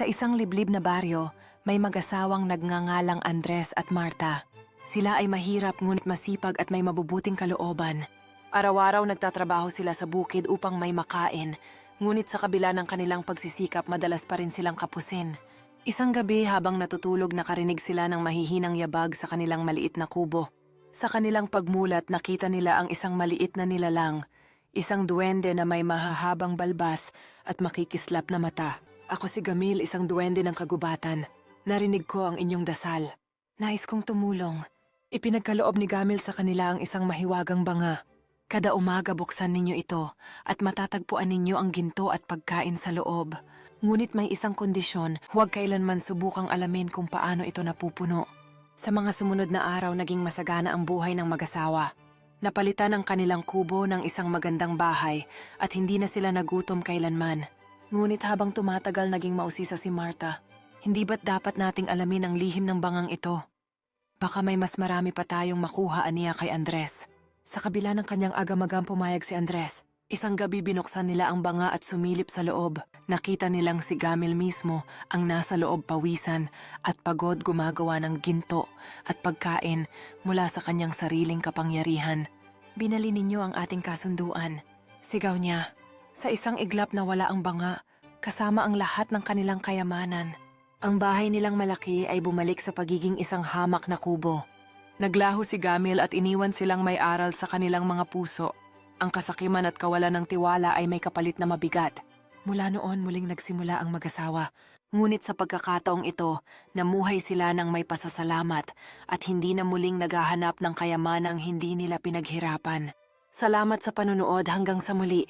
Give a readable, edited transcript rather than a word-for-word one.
Sa isang liblib na baryo, may mag-asawang nagngangalang Andres at Marta. Sila ay mahirap ngunit masipag at may mabubuting kalooban. Araw-araw nagtatrabaho sila sa bukid upang may makain, ngunit sa kabila ng kanilang pagsisikap madalas pa rin silang kapusin. Isang gabi habang natutulog nakarinig sila ng mahihinang yabag sa kanilang maliit na kubo. Sa kanilang pagmulat nakita nila ang isang maliit na nilalang, isang duwende na may mahahabang balbas at makikislap na mata. Ako si Gamil, isang duwende ng kagubatan. Narinig ko ang inyong dasal. Nais kong tumulong. Ipinagkaloob ni Gamil sa kanila ang isang mahiwagang banga. Kada umaga buksan ninyo ito at matatagpuan ninyo ang ginto at pagkain sa loob. Ngunit may isang kondisyon, huwag kailanman subukang alamin kung paano ito napupuno. Sa mga sumunod na araw naging masagana ang buhay ng mag-asawa. Napalitan ang kanilang kubo ng isang magandang bahay at hindi na sila nagutom kailanman. Ngunit habang tumatagal naging mausisa si Marta. Hindi ba't dapat nating alamin ang lihim ng bangang ito? Baka may mas marami pa tayong makuha aniya kay Andres. Sa kabila ng kanyang agam-agam pumayag si Andres. Isang gabi binuksan nila ang banga at sumilip sa loob. Nakita nilang si Gamil mismo ang nasa loob pawisan at pagod gumagawa ng ginto at pagkain mula sa kanyang sariling kapangyarihan. Binali ninyo ang ating kasunduan. Sigaw niya. Sa isang iglap na wala ang banga, kasama ang lahat ng kanilang kayamanan. Ang bahay nilang malaki ay bumalik sa pagiging isang hamak na kubo. Naglaho si Gamil at iniwan silang may aral sa kanilang mga puso. Ang kasakiman at kawalan ng tiwala ay may kapalit na mabigat. Mula noon muling nagsimula ang mag-asawa. Ngunit sa pagkakataong ito, namuhay sila ng may pasasalamat at hindi na muling naghahanap ng kayamanang hindi nila pinaghirapan. Salamat sa panunood hanggang sa muli.